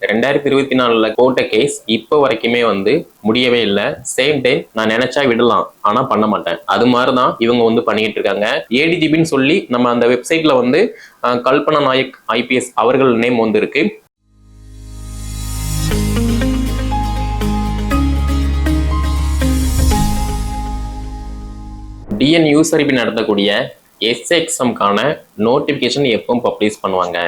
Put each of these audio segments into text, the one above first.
2024 போட்ட கேஸ் இப்போ வரைக்குமே வந்து முடியவே இல்லை. சேம் டைம் நான் நினைச்சா விடலாம், ஆனா பண்ண மாட்டேன். அது மாதிரிதான் இவங்க வந்து பண்ணிட்டு இருக்காங்க. ஏடிஜிபின்னு சொல்லி நம்ம அந்த வெப்சைட்ல வந்து கல்பனா நாயக் ஐபிஎஸ் அவர்கள் நேம் வந்து இருக்கு. டிஎன் யூசர்பி நடத்தக்கூடிய எஸ்எக்ஸ்எம்கான நோட்டிபிகேஷன் எப்போ பப்ளிஷ் பண்ணுவாங்க?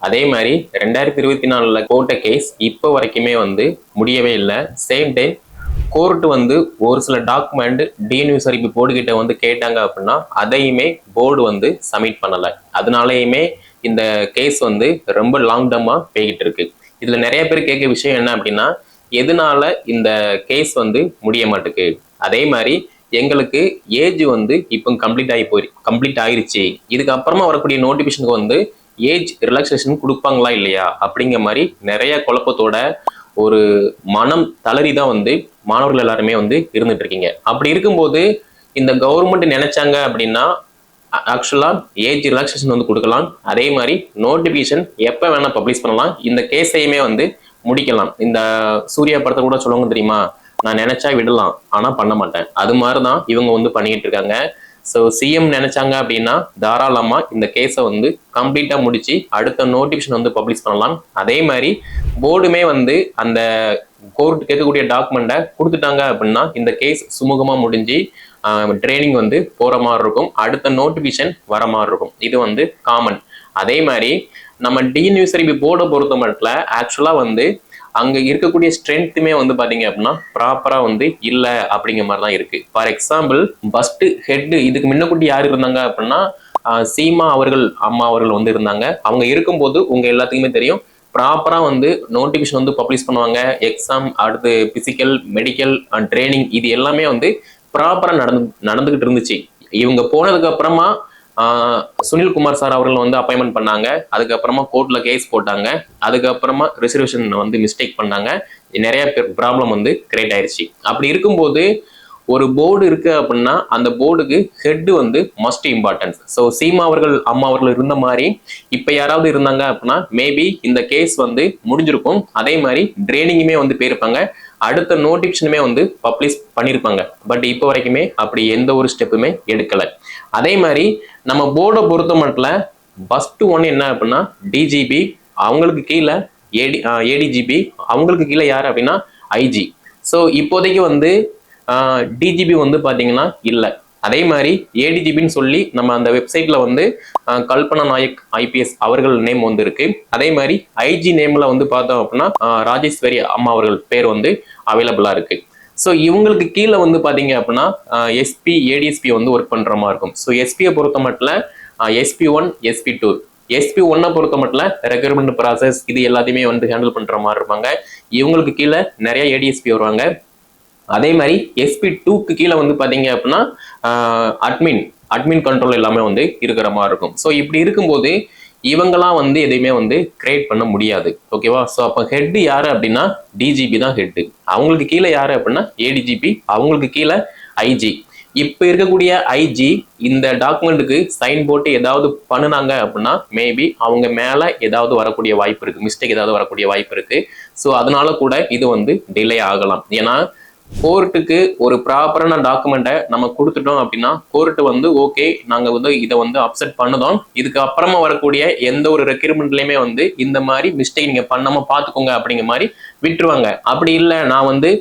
அதே மாதிரி 2024 போட்ட கேஸ் இப்போ வரைக்குமே வந்து முடியவே இல்லை. சேம் டைம் கோர்ட் வந்து ஒரு சில டாக்குமெண்ட் டிஎன் யூசர்பி போர்டு கிட்ட வந்து கேட்டாங்க அப்படின்னா அதையுமே போர்டு வந்து சப்மிட் பண்ணலை. அதனாலேயுமே இந்த கேஸ் வந்து ரொம்ப லாங் டர்மா போய்கிட்டு இருக்கு. இதுல நிறைய பேர் கேட்க விஷயம் என்ன அப்படின்னா, எதனால இந்த கேஸ் வந்து முடிய மாட்டுக்கு? அதே மாதிரி எங்களுக்கு ஏஜ் வந்து இப்போ கம்ப்ளீட் ஆயிருச்சு, இதுக்கப்புறமா வரக்கூடிய நோட்டிபிகேஷனுக்கு வந்து ஏஜ் ரிலாக்ஸேஷன் கொடுப்பாங்களா இல்லையா அப்படிங்கிற மாதிரி நிறைய குழப்பத்தோட ஒரு மனம் தளறி தான் வந்து மாணவர்கள் எல்லாருமே வந்து இருந்துட்டு இருக்கீங்க. அப்படி இருக்கும்போது இந்த கவர்மெண்ட் நினைச்சாங்க அப்படின்னா ஆக்சுவலா ஏஜ் ரிலாக்ஸேஷன் வந்து கொடுக்கலாம். அதே மாதிரி நோட்டிபிகேஷன் எப்ப வேணா பப்ளிஷ் பண்ணலாம். இந்த கேஸையுமே வந்து முடிக்கலாம். இந்த சூர்யா படத்தை கூட சொல்லுவாங்க தெரியுமா, நான் நினைச்சா விடலாம் ஆனா பண்ண மாட்டேன். அது மாதிரிதான் இவங்க வந்து பண்ணிட்டு இருக்காங்க. ஸோ சிஎம் நினைச்சாங்க அப்படின்னா தாராளமா இந்த கேஸை வந்து கம்ப்ளீட்டா முடிச்சு அடுத்த நோட்டிபிகேஷன் வந்து பப்ளிஷ் பண்ணலாம். அதே மாதிரி போர்டுமே வந்து அந்த கோர்ட் கேட்கக்கூடிய டாக்குமெண்ட்டை கொடுத்துட்டாங்க அப்படின்னா இந்த கேஸ் சுமூகமா முடிஞ்சு ட்ரைனிங் வந்து போற மாதிரி இருக்கும், அடுத்த நோட்டிபிகேஷன் வர மாதிரி இருக்கும். இது வந்து காமன். அதே மாதிரி நம்ம டிஎன் யூசர்பி போர்டை பொறுத்த மட்டும் ஆக்சுவலா வந்து அங்க இருக்கக்கூடிய ஸ்ட்ரென்த்துமே வந்து பாத்தீங்க அப்படின்னா ப்ராப்பரா வந்து இல்ல அப்படிங்கிற மாதிரி தான் இருக்கு. ஃபார் எக்ஸாம்பிள் ஃபர்ஸ்ட் ஹெட் இதுக்கு முன்னக்கூட்டி யாரு இருந்தாங்க அப்படின்னா சீமா அவர்கள் அம்மா அவர்கள் வந்து இருந்தாங்க. அவங்க இருக்கும்போது உங்க எல்லாத்துக்குமே தெரியும் ப்ராப்பரா வந்து நோட்டிபிகேஷன் வந்து பப்ளிஷ் பண்ணுவாங்க. எக்ஸாம், அடுத்து பிசிக்கல், மெடிக்கல் அண்ட் ட்ரைனிங், இது எல்லாமே வந்து ப்ராப்பரா நடந்துகிட்டு இருந்துச்சு. இவங்க போனதுக்கு அப்புறமா சுனில்குமார் சார் அவர்கள் வந்து அப்பாயின்மெண்ட் பண்ணாங்க. அதுக்கப்புறமா கோர்ட்ல கேஸ் போட்டாங்க. அதுக்கப்புறமா ரிசர்வேஷன் வந்து மிஸ்டேக் பண்ணாங்க. நிறைய ப்ராப்ளம் வந்து கிரியேட் ஆயிடுச்சு. அப்படி இருக்கும்போது ஒரு போர்டு இருக்கு அப்படின்னா அந்த போர்டுக்கு ஹெட் வந்து மஸ்ட் இம்பார்ட்டன்ஸ். ஸோ சீமா அவர்கள் அம்மா அவர்கள் இருந்த மாதிரி இப்ப யாராவது இருந்தாங்க அப்படின்னா மேபி இந்த கேஸ் வந்து முடிஞ்சிருக்கும். அதே மாதிரி ட்ரைனிங்குமே வந்து போயிருப்பாங்க, அடுத்த நோட்டிபிகேஷனுமே வந்து பப்ளிஷ் பண்ணியிருப்பாங்க. பட் இப்போ வரைக்குமே அப்படி எந்த ஒரு ஸ்டெப்புமே எடுக்கலை. அதே மாதிரி நம்ம போர்டை பொறுத்த மட்டும் ஃபர்ஸ்ட் ஒன் என்ன அப்படின்னா டிஜிபி, அவங்களுக்கு கீழே ஏடிஜிபி, அவங்களுக்கு கீழே யார் அப்படின்னா ஐஜி. ஸோ இப்போதைக்கு வந்து டிஜிபி வந்து பாத்தீங்கன்னா இல்லை. அதே மாதிரி ஏடிஜிபின்னு சொல்லி நம்ம அந்த வெப்சைட்ல வந்து கல்பனா நாயக் ஐபிஎஸ் அவர்கள் நேம் வந்து இருக்கு. அதே மாதிரி ஐஜி நேம்ல வந்து பார்த்தோம் அப்படின்னா ராஜேஸ்வரி அம்மா அவர்கள் பேர் வந்து அவைலபிளா இருக்கு. ஸோ இவங்களுக்கு கீழே வந்து பாத்தீங்க அப்படின்னா எஸ்பி, ஏடிஎஸ்பி வந்து ஒர்க் பண்ற மாதிரி இருக்கும். ஸோ எஸ்பியை பொறுத்த மட்டும் SP1, SP2. SP1 பொறுத்த மட்டும் ரெக்ரூட்மெண்ட் ப்ராசஸ் இது எல்லாத்தையுமே வந்து ஹேண்டில் பண்ற மாதிரி இருப்பாங்க. இவங்களுக்கு கீழே நிறைய ஏடிஎஸ்பி வருவாங்க. அதே மாதிரி SP2க்கு கீழே வந்து பாத்தீங்க அப்படின்னா அட்மின் கண்ட்ரோல் எல்லாமே வந்து இருக்கிற மாதிரி இருக்கும். ஸோ இப்படி இருக்கும்போது இவங்கெல்லாம் வந்து எதையுமே வந்து கிரியேட் பண்ண முடியாது. ஓகேவா? ஸோ அப்போ ஹெட் யாரு அப்படின்னா டிஜிபி தான் ஹெட். அவங்களுக்கு கீழே யாரு அப்படின்னா ஏடிஜிபி, அவங்களுக்கு கீழே ஐஜி. இப்ப இருக்கக்கூடிய ஐஜி இந்த டாக்குமெண்ட்டுக்கு சைன் போட்டு ஏதாவது பண்ணுனாங்க அப்படின்னா மேபி அவங்க மேல ஏதாவது வரக்கூடிய வாய்ப்பு இருக்கு, மிஸ்டேக் ஏதாவது வரக்கூடிய வாய்ப்பு இருக்கு. ஸோ அதனால கூட இது வந்து டிலே ஆகலாம். ஏன்னா கோர்ட்டுக்கு ஒரு ப்ராப்பரான டாக்குமெண்ட்டை நம்ம கொடுத்துட்டோம் அப்படின்னா கோர்ட்டு வந்து ஓகே நாங்க வந்து இதை வந்து அப்செட் பண்ணுதோம், இதுக்கு அப்புறமா வரக்கூடிய எந்த ஒரு ரெக்யூர்மெண்ட்லயுமே வந்து இந்த மாதிரி மிஸ்டேக் நீங்க பண்ணாம பாத்துக்கோங்க அப்படிங்கிற மாதிரி விட்டுருவாங்க. அப்படி இல்லை நான் வந்து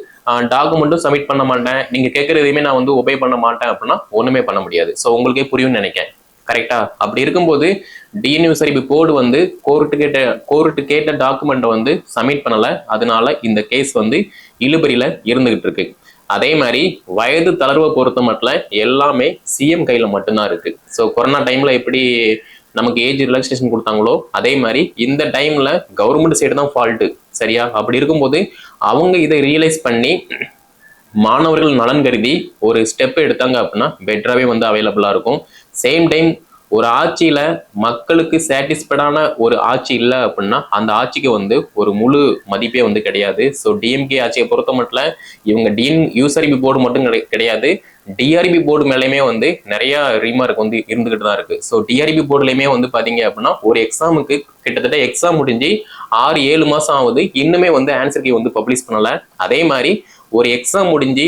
டாக்குமெண்ட்டும் சப்மிட் பண்ண மாட்டேன், நீங்க கேட்கறதையுமே நான் வந்து ஒபே பண்ண மாட்டேன் அப்படின்னா ஒண்ணுமே பண்ண முடியாது. ஸோ உங்களுக்கே புரியும்னு நினைக்கிறேன். கரெக்டா? அப்படி இருக்கும்போது டிஎன் யூசர்பி போர்டு வந்து கோர்ட்டு கேட்ட டாக்குமெண்ட்டை வந்து சப்மிட் பண்ணல. அதனால இந்த கேஸ் வந்து இழுபறியில இருந்துகிட்டு இருக்கு. அதே மாதிரி வயது தளர்வை பொறுத்த மட்டும் எல்லாமே சிஎம் கையில மட்டும்தான் இருக்கு. ஸோ கொரோனா டைம்ல எப்படி நமக்கு ஏஜ் ரிலாக்ஸேஷன் கொடுத்தாங்களோ அதே மாதிரி இந்த டைம்ல கவர்மெண்ட் சைடு தான் ஃபால்ட்டு. சரியா? அப்படி இருக்கும்போது அவங்க இதை ரியலைஸ் பண்ணி மாணவர்கள் நலன் கருதி ஒரு ஸ்டெப் எடுத்தாங்க அப்படின்னா பெட்டராகவே வந்து அவைலபிளா இருக்கும். சேம் டைம் ஒரு ஆட்சியில மக்களுக்கு சாட்டிஸ்ஃபைடான ஒரு ஆட்சி இல்லை அப்படின்னா அந்த ஆட்சிக்கு வந்து ஒரு முழு மதிப்பே வந்து கிடையாது. ஸோ டிஎம்கே ஆட்சியை பொறுத்த மட்டும் இவங்க டிஎன் யூசர்பி போர்டு மட்டும் கிடையாது, டிஆர்பி போர்டு மேலேயுமே வந்து நிறைய ரீமார்க் வந்து இருந்துகிட்டு தான் இருக்கு. ஸோ டிஆர்பி போர்டுலையுமே வந்து பாத்தீங்க அப்படின்னா ஒரு எக்ஸாமுக்கு கிட்டத்தட்ட எக்ஸாம் முடிஞ்சு 6-7 மாசம் ஆகுது, இன்னுமே வந்து ஆன்சர் கீ வந்து பப்ளிஷ் பண்ணல. அதே மாதிரி ஒரு எக்ஸாம் முடிஞ்சு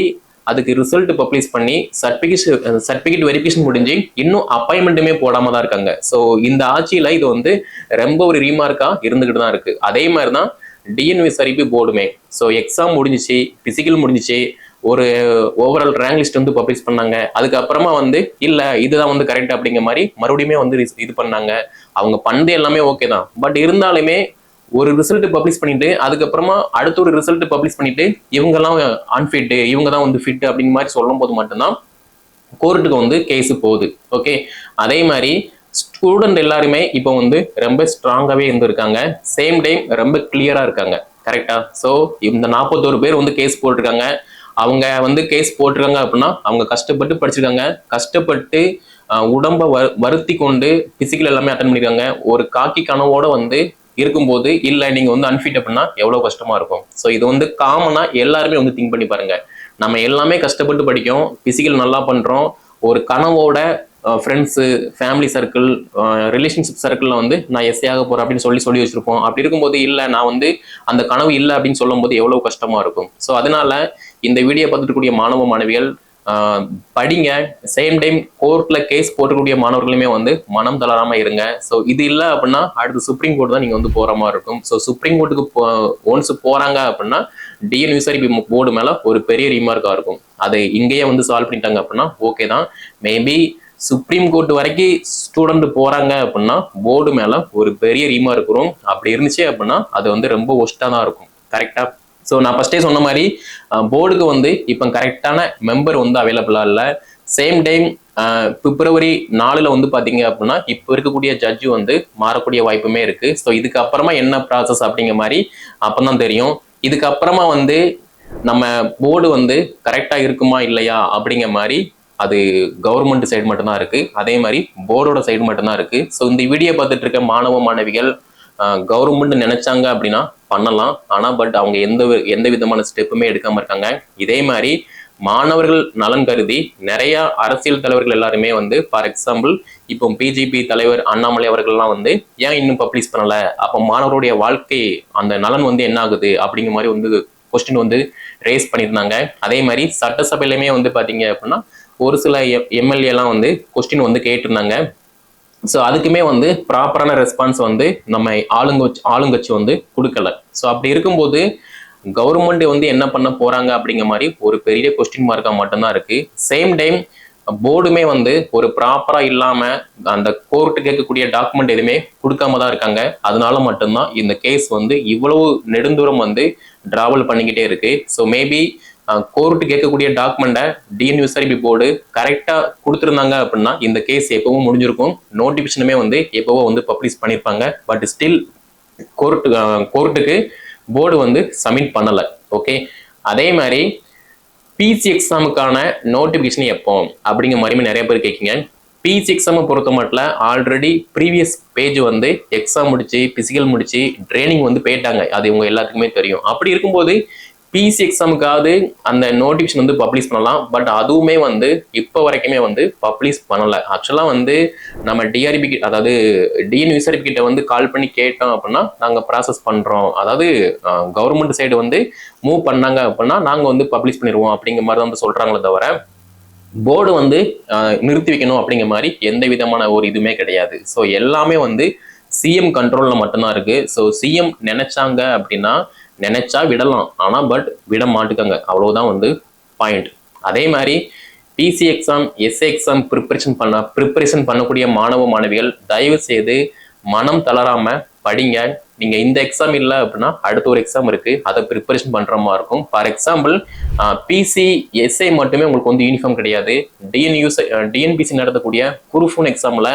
அதுக்கு ரிசல்ட் பப்ளிஷ் பண்ணி சர்டிபிகேட் வெரிஃபிகேஷன் முடிஞ்சு இன்னும் அப்பாயின்மெண்ட்டுமே போடாம தான் இருக்காங்க. ஸோ இந்த ஆட்சியில இது வந்து ரொம்ப ஒரு ரீமார்க்கா இருந்துகிட்டு தான் இருக்கு. அதே மாதிரி தான் டிஎன்விஎஸ்ஆர்பி போர்டுமே. ஸோ எக்ஸாம் முடிஞ்சிச்சு, பிசிக்கல் முடிஞ்சிச்சு, ஒரு ஓவரால் ரேங்க் லிஸ்ட் வந்து பப்ளிஷ் பண்ணாங்க. அதுக்கப்புறமா வந்து இல்ல இதுதான் வந்து கரெக்ட் அப்படிங்கிற மாதிரி மறுபடியுமே வந்து இது பண்ணாங்க. அவங்க பண்ணது எல்லாமே ஓகே தான். பட் இருந்தாலுமே ஒரு ரிசல்ட் பப்ளிஷ் பண்ணிட்டு அதுக்கப்புறமா அடுத்த ஒரு ரிசல்ட் பப்ளிஷ் பண்ணிட்டு இவங்கெல்லாம் அன்ஃபிட், இவங்க தான் வந்து ஃபிட் அப்படிங்கிற மாதிரி சொல்லும் போது மட்டும்தான் கோர்ட்டுக்கு வந்து கேஸ் போகுது. ஓகே, அதே மாதிரி ஸ்டூடெண்ட் எல்லாருமே இப்போ வந்து ரொம்ப ஸ்ட்ராங்காகவே இருந்திருக்காங்க. சேம் டைம் ரொம்ப கிளியரா இருக்காங்க. கரெக்டா? ஸோ இந்த 41 பேர் வந்து கேஸ் போட்டிருக்காங்க. அவங்க வந்து கேஸ் போட்டிருக்காங்க அப்படின்னா அவங்க கஷ்டப்பட்டு படிச்சிருக்காங்க, கஷ்டப்பட்டு உடம்ப வருத்தி கொண்டு பிசிக்கல் எல்லாமே அட்டன் பண்ணிருக்காங்க. ஒரு காக்கி கனவோட வந்து இருக்கும்போது இல்ல நீங்க வந்து அன்ஃபிட் அப்படின்னா எவ்வளவு கஷ்டமா இருக்கும். ஸோ இது வந்து காமனா எல்லாருமே வந்து திங்க் பண்ணி பாருங்க. நம்ம எல்லாமே கஷ்டப்பட்டு படிக்கும், பிசிக்கல் நல்லா பண்றோம், ஒரு கனவோட ஃப்ரெண்ட்ஸு, ஃபேமிலி சர்க்கிள், ரிலேஷன்ஷிப் சர்க்கிளில் வந்து நான் எஸ்ஏ ஆக போகிறேன் அப்படின்னு சொல்லி வச்சிருப்போம். அப்படி இருக்கும்போது இல்லை நான் வந்து அந்த கனவு இல்லை அப்படின்னு சொல்லும் போது எவ்வளோ கஷ்டமாக இருக்கும். ஸோ அதனால இந்த வீடியோ பார்த்துட்டு மாணவ மாணவிகள் படிங்க. சேம் டைம் கோர்ட்ல கேஸ் போட்டக்கூடிய மாணவர்களுமே வந்து மனம் தளராம இருங்க. ஸோ இது இல்லை அப்படின்னா அடுத்து சுப்ரீம் கோர்ட் தான் நீங்க வந்து போற மாதிரி இருக்கும். ஸோ சுப்ரீம் கோர்ட்டுக்கு ஒன்ஸ் போறாங்க அப்படின்னா டிஎன்விஎஸ்ஆர்பி போர்டு மேல ஒரு பெரிய ரீமார்க்கா இருக்கும். அதை இங்கேயே வந்து சால்வ் பண்ணிட்டாங்க அப்படின்னா ஓகே தான். மேபி சுப்ரீம் கோர்ட் வரைக்கும் ஸ்டூடெண்ட் போறாங்க அப்படின்னா போர்டு மேல ஒரு பெரிய ரீமார்க் வரும். அப்படி இருந்துச்சு அப்படின்னா அது வந்து ரொம்ப ஒஸ்டா தான் இருக்கும். கரெக்டா? ஸோ நான் ஃபர்ஸ்டே சொன்ன மாதிரி போர்டுக்கு வந்து இப்போ கரெக்டான மெம்பர் வந்து அவைலபிளா இல்லை. சேம் டைம் February 4 வந்து பாத்தீங்க அப்படின்னா இப்போ இருக்கக்கூடிய ஜட்ஜு வந்து மாறக்கூடிய வாய்ப்புமே இருக்கு. ஸோ இதுக்கப்புறமா என்ன ப்ராசஸ் அப்படிங்கிற மாதிரி அப்பதான் தெரியும். இதுக்கப்புறமா வந்து நம்ம போர்டு வந்து கரெக்டா இருக்குமா இல்லையா அப்படிங்கிற மாதிரி அது கவர்மெண்ட் சைடு மட்டும்தான் இருக்கு. அதே மாதிரி போர்டோட சைடு மட்டும்தான் இருக்கு. ஸோ இந்த வீடியோ பார்த்துட்டு இருக்க மாணவ மாணவிகள் கவர்மெண்ட் நினைச்சாங்க அப்படின்னா பண்ணலாம். ஆனா பட் அவங்க எந்த விதமான ஸ்டெப்புமே எடுக்காம இருக்காங்க. இதே மாதிரி மாணவர்கள் நலன் கருதி நிறைய அரசியல் தலைவர்கள் எல்லாருமே வந்து ஃபார் எக்ஸாம்பிள் இப்போ பிஜேபி தலைவர் அண்ணாமலை அவர்கள்லாம் வந்து ஏன் இன்னும் பப்ளிஷ் பண்ணல, அப்போ மாணவருடைய வாழ்க்கை அந்த நலன் வந்து என்ன ஆகுது அப்படிங்கிற மாதிரி வந்து கொஸ்டின் வந்து ரேஸ் பண்ணியிருந்தாங்க. அதே மாதிரி சட்டசபையிலுமே வந்து பாத்தீங்க அப்படின்னா ஒரு சில எம்எல்ஏ எல்லாம் வந்து கொஸ்டின் வந்து கேட்டிருந்தாங்க. ஸோ அதுக்குமே வந்து ப்ராப்பரான ரெஸ்பான்ஸ் வந்து நம்ம ஆளுங்கட்சி வந்து கொடுக்கல. ஸோ அப்படி இருக்கும்போது கவர்மெண்ட் வந்து என்ன பண்ண போறாங்க அப்படிங்கிற மாதிரி ஒரு பெரிய கொஸ்டின் மார்க்கா மட்டும்தான் இருக்கு. சேம் டைம் போர்டுமே வந்து ஒரு ப்ராப்பரா இல்லாம அந்த கோர்ட்டு கேட்கக்கூடிய டாக்குமெண்ட் எதுவுமே கொடுக்காம தான் இருக்காங்க. அதனால மட்டும்தான் இந்த கேஸ் வந்து இவ்வளவு நெடுந்தூரம் வந்து டிராவல் பண்ணிக்கிட்டே இருக்கு. ஸோ மேபி கோர்ட்டு கேட்கக்கூடிய டாக்குமெண்ட்டை டிஎன்விஎஸ்ஆர்பி போர்டு கரெக்டா கொடுத்துருந்தாங்க அப்படின்னா இந்த கேஸ் எப்பவும் முடிஞ்சிருக்கும். நோட்டிபிகேஷனுமே வந்து எப்பவோ வந்து பப்ளிஷ் பண்ணியிருப்பாங்க. பட் ஸ்டில் கோர்ட்டுக்கு போர்டு வந்து சப்மிட் பண்ணல. ஓகே, அதே மாதிரி பிசி எக்ஸாமுக்கான நோட்டிபிகேஷன் எப்போ அப்படிங்கிற மாதிரி நிறைய பேர் கேட்குங்க. பிசி எக்ஸாமை பொறுத்த மட்டும் ஆல்ரெடி ப்ரீவியஸ் பேஜ் வந்து எக்ஸாம் முடிச்சு பிசிக்கல் முடிச்சு ட்ரைனிங் வந்து போயிட்டாங்க. அது இவங்க எல்லாத்துக்குமே தெரியும். அப்படி இருக்கும்போது பிசி எக்ஸாமுக்காவது அந்த நோட்டிபிகேஷன் வந்து பப்ளிஷ் பண்ணலாம். பட் அதுவுமே வந்து இப்போ வரைக்குமே வந்து பப்ளிஷ் பண்ணல. ஆக்சுவலா வந்து நம்ம டிஆர்பி அதாவது டிஎன்விஎஸ்ஆர்பி கிட்ட வந்து கால் பண்ணி கேட்டோம் அப்படின்னா நாங்க ப்ராசஸ் பண்றோம், அதாவது கவர்மெண்ட் சைடு வந்து மூவ் பண்ணாங்க அப்படின்னா நாங்க வந்து பப்ளிஷ் பண்ணிடுவோம் அப்படிங்கிற மாதிரி வந்து சொல்றாங்களே தவிர போர்டு வந்து நிறுத்தி வைக்கணும் அப்படிங்கிற மாதிரி எந்த விதமான ஒரு இதுவுமே கிடையாது. ஸோ எல்லாமே வந்து சிஎம் கண்ட்ரோல்ல மட்டும்தான் இருக்கு. ஸோ சிஎம் நினைச்சாங்க அப்படின்னா நினைச்சா விடலாம், ஆனா பட் விட மாட்டுக்காங்க. அவ்வளவுதான் வந்து பாயிண்ட். அதே மாதிரி PC exam SA exam preparation பண்ணக்கூடிய மாணவ மாணவிகள் தயவு செய்து மனம் தளராம படிங்க. நீங்க இந்த எக்ஸாம் இல்லை அப்படின்னா அடுத்த ஒரு எக்ஸாம் இருக்கு, அதை ப்ரிப்பரேஷன் பண்ற மாதிரி இருக்கும். ஃபார் எக்ஸாம்பிள் பிசி எஸ்ஏ மட்டுமே உங்களுக்கு வந்து யூனிஃபார்ம் கிடையாது. டிஎன்பிசி நடத்தக்கூடிய குரூப் 1 எக்ஸாம்ல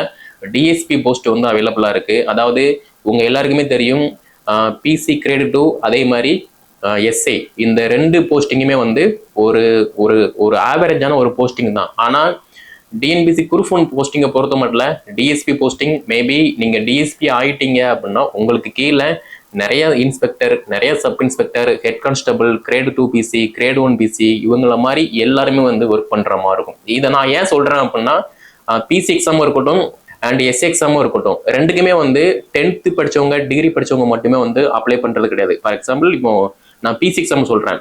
டிஎஸ்பி போஸ்ட் வந்து அவைலபிளா இருக்கு. அதாவது உங்க எல்லாருக்குமே தெரியும் பிசி கிரேட் 2 அதே மாதிரி எஸ்ஏ இந்த 2 போஸ்டிங்குமே வந்து ஒரு ஒரு ஒரு ஆவரேஜான ஒரு போஸ்டிங் தான். ஆனால் டிஎன்பிசி குரூப் 1 போஸ்டிங்கை பொறுத்த மட்டும் டிஎஸ்பி போஸ்டிங் மேபி நீங்க டிஎஸ்பி ஆயிட்டீங்க அப்படின்னா உங்களுக்கு கீழே நிறைய இன்ஸ்பெக்டர், நிறைய sub inspector, head constable, grade 2 PC, grade 1 PC இவங்கள மாதிரி எல்லாருமே வந்து ஒர்க் பண்ற மாதிரி இருக்கும். இதை நான் ஏன் சொல்றேன் அப்படின்னா, பிசி எக்ஸாமும் இருக்கட்டும் அண்ட் எஸ்ஏ எக்ஸாமும் இருக்கட்டும், ரெண்டுக்குமே வந்து 10th படிச்சவங்க, டிகிரி படிச்சவங்க மட்டுமே வந்து அப்ளை பண்றது கிடையாது. ஃபார் எக்ஸாம்பிள் இப்போ நான் பிசி எக்ஸாம் சொல்றேன்.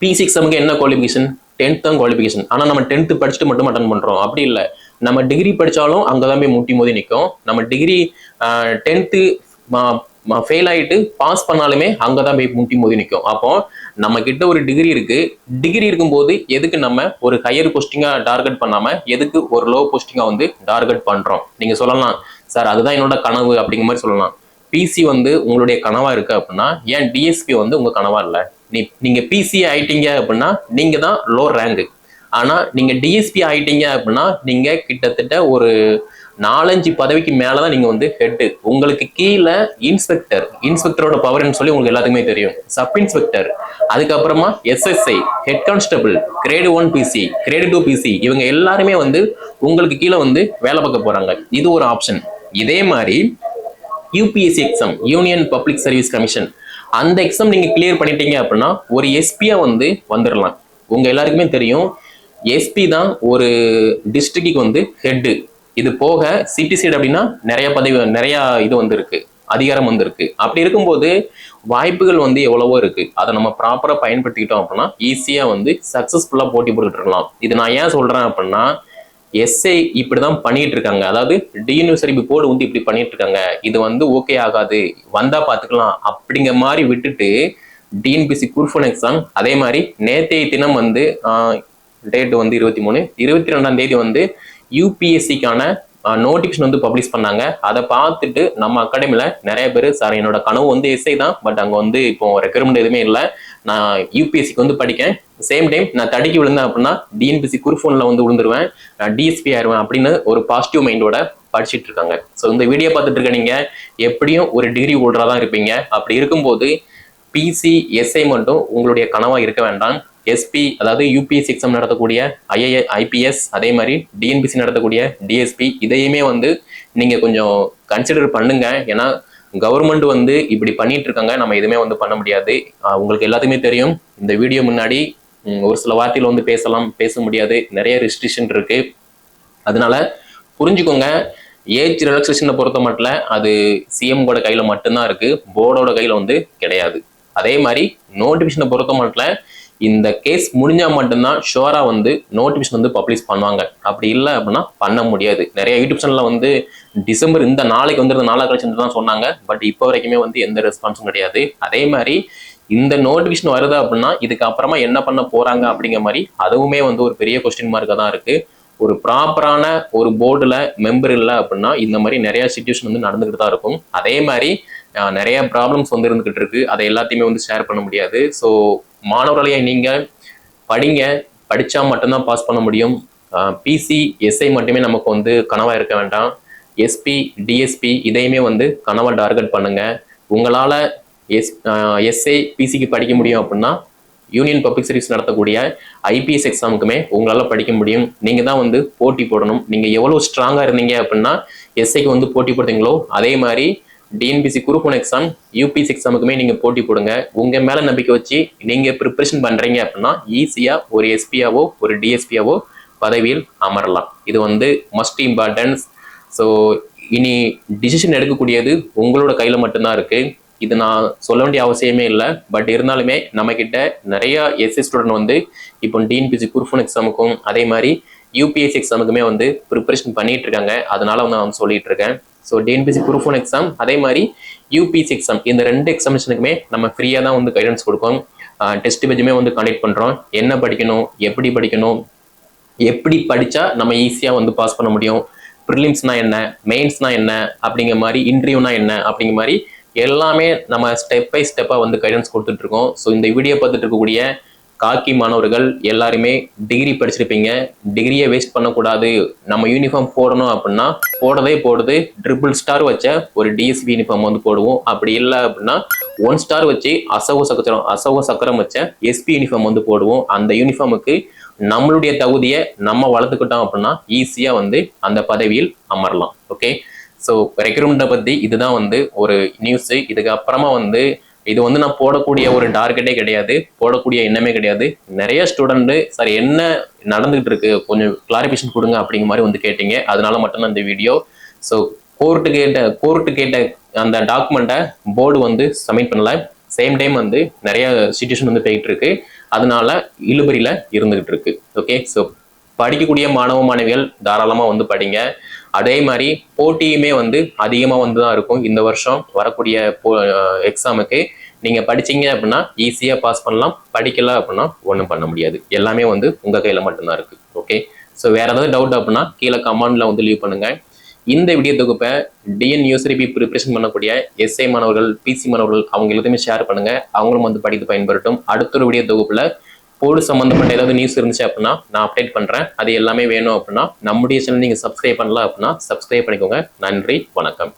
பிசி எக்ஸாமுக்கு என்ன குவாலிஃபிகேஷன்? 10th தான் குவாலிஃபிகேஷன். ஆனா நம்ம 10th படிச்சுட்டு மட்டும் அட்டன் பண்றோம், அப்படி இல்லை. நம்ம டிகிரி படிச்சாலும் அங்கதான் போய் முட்டி மோதி நிற்கும். நம்ம டிகிரி 10th ஃபெயில் ஆயிட்டு பாஸ் பண்ணாலுமே அங்கதான் போய் முட்டி மோதி நிற்கும். அப்போ நம்ம கிட்ட ஒரு டிகிரி இருக்கு. டிகிரி இருக்கும்போது எதுக்கு நம்ம ஒரு ஹையர் போஸ்டிங்கா டார்கெட் பண்ணாம எதுக்கு ஒரு லோ போஸ்டிங்கா வந்து டார்கெட் பண்றோம்? நீங்க சொல்லலாம், சார் அதுதான் என்னோட கனவு அப்படிங்கிற மாதிரி சொல்லலாம். பிசி வந்து உங்களுடைய கனவா இருக்கு அப்படின்னா ஏன் டிஎஸ்பி வந்து உங்க கனவா இல்லை? நீங்க பிசி ஆயிட்டீங்க அப்படின்னா நீங்க தான் லோ ரேங்க். ஆனா நீங்க டிஎஸ்பி ஆயிட்டீங்க அப்படின்னா நீங்க கிட்டத்தட்ட ஒரு 4-5 பதவிக்கு மேலதான் நீங்க வந்து ஹெட். உங்களுக்கு கீழே இன்ஸ்பெக்டரோட பவர்னு சொல்லி உங்களுக்கு எல்லாத்துக்குமே தெரியும். சப் இன்ஸ்பெக்டர், அதுக்கப்புறமா SSI, head constable, grade 1 PC, grade 2 PC இவங்க எல்லாருமே வந்து உங்களுக்கு கீழே வந்து வேலை பார்க்க போறாங்க. இது ஒரு ஆப்ஷன். இதே மாதிரி UPSC exam, union public service commission, அந்த எக்ஸாம் நீங்க கிளியர் பண்ணிட்டீங்க அப்படின்னா ஒரு எஸ்பியா வந்து வந்துடலாம். உங்க எல்லாருக்குமே தெரியும், எஸ்பி தான் ஒரு டிஸ்ட்ரிக்ட்டுக்கு வந்து ஹெட். இது போக சிட்டி சைடு அப்படின்னா நிறைய பதவி, நிறைய இது வந்து இருக்கு, அதிகாரம் வந்து இருக்கு. அப்படி இருக்கும்போது வாய்ப்புகள் வந்து எவ்வளவோ இருக்கு. அதை நம்ம ப்ராப்பரா பயன்படுத்திக்கிட்டோம் அப்படின்னா ஈஸியா வந்து சக்சஸ்ஃபுல்லா போட்டி போட்டுட்டு இருக்கலாம். இது நான் ஏன் சொல்றேன் அப்படின்னா, எஸ்ஐ இப்படிதான் பண்ணிட்டு இருக்காங்க. அதாவது டிஎன்யூசரிபி போர்டு வந்து இப்படி பண்ணிட்டு இருக்காங்க. இது வந்து ஓகே ஆகாது, வந்தா பாத்துக்கலாம் அப்படிங்கிற மாதிரி விட்டுட்டு டிஎன்பிசி குரூப் 1 எக்ஸாம், அதே மாதிரி நேற்றைய தினம் வந்து டேட் வந்து 23, 22ஆம் தேதி வந்து யூபிஎஸ்சிக்கான நோட்டிபிகேஷன் வந்து பப்ளிஷ் பண்ணாங்க. அதை பார்த்துட்டு நம்ம அகாடமில நிறைய பேர், சார் என்னோட கனவு வந்து எஸ்ஐ தான், பட் அங்க வந்து இப்போ ரெக்ரூட்மெண்ட் எதுவுமே இல்லை, நான் யூபிஎஸ்சிக்கு வந்து படிக்கேன், சேம் டைம் நான் தடுக்கி விழுந்தேன் அப்படின்னா டிஎன்பிசி குரூப் 1ல வந்து விழுந்துருவேன், நான் டிஎஸ்பி ஆயிடுவேன் அப்படின்னு ஒரு பாசிட்டிவ் மைண்டோட படிச்சுட்டு இருக்காங்க. ஸோ இந்த வீடியோ பார்த்துட்டு இருக்க நீங்க எப்படியும் ஒரு டிகிரி ஹோல்டரா தான் இருப்பீங்க. அப்படி இருக்கும்போது பிசி எஸ்ஐ மட்டும் உங்களுடைய கனவா இருக்க வேண்டாம். எஸ்பி, அதாவது யூபிஎஸ்சி எக்ஸாம் நடத்தக்கூடிய ஐபிஎஸ், அதே மாதிரி டிஎன்பிசி நடத்தக்கூடிய டிஎஸ்பி, இதையுமே வந்து நீங்க கொஞ்சம் கன்சிடர் பண்ணுங்க. ஏன்னா கவர்மெண்ட் வந்து இப்படி பண்ணிட்டு இருக்காங்க, நம்ம எதுவுமே வந்து பண்ண முடியாது. உங்களுக்கு எல்லாத்துக்குமே தெரியும், இந்த வீடியோ முன்னாடி ஒரு சில வார்த்தைகள் வந்து பேசலாம், பேச முடியாது, நிறைய ரெஸ்ட்ரிக்ஷன் இருக்கு. அதனால புரிஞ்சுக்கோங்க, ஏஜ் ரிலாக்ஸேஷனை பொறுத்த மட்டும் அது சிஎம் கூட கையில மட்டும்தான் இருக்கு, போர்டோட கையில வந்து கிடையாது. அதே மாதிரி நோட்டிபிகேஷனை பொறுத்த மட்டும் இந்த கேஸ் முடிஞ்சா மட்டும்தான் ஷோரா வந்து நோட்டிபிகேஷன் வந்து பப்ளிஷ் பண்ணுவாங்க. அப்படி இல்லை அப்படின்னா பண்ண முடியாது. நிறைய யூடியூப் சேனல்ல வந்து டிசம்பர் இந்த நாளைக்கு வந்து நாளா கழிச்சு தான் சொன்னாங்க, பட் இப்போ வரைக்குமே வந்து எந்த ரெஸ்பான்ஸும் கிடையாது. அதே மாதிரி இந்த நோட்டிபிகேஷன் வருது அப்படின்னா இதுக்கு அப்புறமா என்ன பண்ண போறாங்க அப்படிங்கிற மாதிரி அதுவுமே வந்து ஒரு பெரிய கொஸ்டின் மார்க்கா தான் இருக்கு. ஒரு ப்ராப்பரான ஒரு போர்டுல மெம்பர் இல்லை அப்படின்னா இந்த மாதிரி நிறைய சிச்சுவேஷன் வந்து நடந்துகிட்டு தான் இருக்கும். அதே மாதிரி நிறைய ப்ராப்ளம்ஸ் வந்து இருந்துகிட்டு இருக்கு, அதை எல்லாத்தையுமே வந்து ஷேர் பண்ண முடியாது. ஸோ மாணவர்களையே நீங்க படிங்க, படிச்சா மட்டும்தான் பாஸ் பண்ண முடியும். பிசி எஸ்ஐ மட்டுமே நமக்கு வந்து கனவா இருக்க வேண்டாம். எஸ்பி டிஎஸ்பி இதையுமே வந்து கனவா டார்கெட் பண்ணுங்க. உங்களால எஸ்ஐ பிசிக்கு படிக்க முடியும் அப்படின்னா யூனியன் பப்ளிக் சர்வீஸ் நடத்தக்கூடிய ஐபிஎஸ் எக்ஸாமுக்குமே உங்களால படிக்க முடியும். நீங்க தான் வந்து போட்டி போடணும். நீங்க எவ்வளவு ஸ்ட்ராங்கா இருந்தீங்க அப்படின்னா எஸ்ஐக்கு வந்து போட்டி போடுறீங்களோ அதே மாதிரி டிஎன்பிசி குரூப் 1 எக்ஸாம், யூபிஎஸ்சி எக்ஸாமுக்குமே நீங்க போட்டி போடுங்க. உங்க மேல நம்பிக்கை வச்சு நீங்க ப்ரிப்பரேஷன் பண்றீங்க அப்படின்னா ஈஸியா ஒரு எஸ்பியாவோ ஒரு டிஎஸ்பியாவோ பதவியில் அமரலாம். இது வந்து மஸ்ட் இம்பார்ட்டன்ஸ். ஸோ இனி டிசிஷன் எடுக்கக்கூடியது உங்களோட கையில மட்டும்தான் இருக்கு. இது நான் சொல்ல வேண்டிய அவசியமே இல்லை. பட் இருந்தாலுமே நம்ம கிட்ட நிறைய எஸ்சி ஸ்டூடெண்ட் வந்து இப்போ டிஎன்பிசி குரூப் 1 எக்ஸாமுக்கும் அதே மாதிரி யூபிஎஸ்சி எக்ஸாமுக்குமே வந்து ப்ரிப்பரேஷன் பண்ணிட்டு இருக்காங்க. அதனால நான் சொல்லிட்டு இருக்கேன். ஸோ டிஎன்பிசி குரூப் 1 எக்ஸாம் அதே மாதிரி யூபிஎஸ்சி எக்ஸாம் இந்த 2 எக்ஸாமினேஷனுக்குமே நம்ம ஃப்ரீயாக தான் வந்து கைடன்ஸ் கொடுப்போம். டெஸ்ட் பேஜுமே வந்து கண்டக்ட் பண்ணுறோம். என்ன படிக்கணும், எப்படி படிக்கணும், எப்படி படித்தா நம்ம ஈஸியாக வந்து பாஸ் பண்ண முடியும், ப்ரிலிம்ஸ்னா என்ன, மெயின்ஸ்னா என்ன அப்படிங்கிற மாதிரி, இன்டர்வியூனா என்ன அப்படிங்கிற மாதிரி எல்லாமே நம்ம ஸ்டெப் பை ஸ்டெப்பாக வந்து கைடன்ஸ் கொடுத்துட்டு இருக்கோம். ஸோ இந்த வீடியோ பார்த்துட்டு இருக்கக்கூடிய காக்கி மாணவர்கள் எல்லாருமே டிகிரி படிச்சிருப்பீங்க. டிகிரியை வேஸ்ட் பண்ணக்கூடாது, நம்ம யூனிஃபார்ம் போடணும் அப்படின்னா போடுது ட்ரிபிள் ஸ்டார் வச்ச ஒரு டிஎஸ்பி யூனிஃபார்ம் வந்து போடுவோம். அப்படி இல்லை அப்படின்னா 1 ஸ்டார் வச்சு அசோக சக்கரம் வச்ச எஸ்பி யூனிஃபார்ம் வந்து போடுவோம். அந்த யூனிஃபார்முக்கு நம்மளுடைய தகுதியை நம்ம வளர்த்துக்கிட்டோம் அப்படின்னா ஈஸியா வந்து அந்த பதவியில் அமரலாம். ஓகே, ஸோ ரெக்ரூட்மெண்ட்டை பற்றி இதுதான் வந்து ஒரு நியூஸு. இதுக்கு அப்புறமா வந்து இது வந்து நான் போடக்கூடிய ஒரு டார்கெட்டே கிடையாது, போடக்கூடிய எண்ணமே கிடையாது. நிறைய ஸ்டூடெண்ட் சார் என்ன நடந்துகிட்டு இருக்கு கொஞ்சம் கிளாரிஃபிகேஷன் கொடுங்க அப்படிங்கிற மாதிரி வந்து கேட்டீங்க, அதனால மட்டும்தான் இந்த வீடியோ. ஸோ கோர்ட்டு கேட்ட அந்த டாக்குமெண்ட்டை போர்டு வந்து சப்மிட் பண்ணல. சேம் டைம் வந்து நிறைய சிச்சுவேஷன் வந்து போயிட்டு இருக்கு, அதனால இழுபறியில இருந்துகிட்டு இருக்கு. ஓகே, ஸோ படிக்கக்கூடிய மாணவ மாணவிகள் தாராளமாக வந்து படிங்க. அதே மாதிரி போட்டியுமே வந்து அதிகமாக வந்து தான் இருக்கும் இந்த வருஷம் வரக்கூடிய எக்ஸாமுக்கு. நீங்கள் படிச்சீங்க அப்படின்னா ஈஸியாக பாஸ் பண்ணலாம், படிக்கல அப்படின்னா ஒன்றும் பண்ண முடியாது. எல்லாமே வந்து உங்கள் கையில் மட்டும்தான் இருக்கு. ஓகே, ஸோ வேற ஏதாவது டவுட் அப்படின்னா கீழே கமெண்ட்ல வந்து லீவ் பண்ணுங்க. இந்த வீடியோ தொகுப்பை டிஎன் யூஎஸ்ஆர்பி ப்ரிப்பரேஷன் பண்ணக்கூடிய எஸ்ஐ மாணவர்கள், பிசி மாணவர்கள் அவங்க எல்லாத்தையுமே ஷேர் பண்ணுங்க, அவங்களும் வந்து படித்து பயன்பெறட்டும். அடுத்த ஒரு வீடியோ தொகுப்புல போர்டு சம்பந்தப்பட்ட ஏதாவது நியூஸ் இருந்துச்சு அப்படின்னா நான் அப்டேட் பண்றேன். அது எல்லாமே வேணும் அப்படின்னா நம்முடைய சேனல் நீங்க சப்ஸ்கிரைப் பண்ணல அப்படின்னா சப்ஸ்கிரைப் பண்ணிக்கோங்க. நன்றி, வணக்கம்.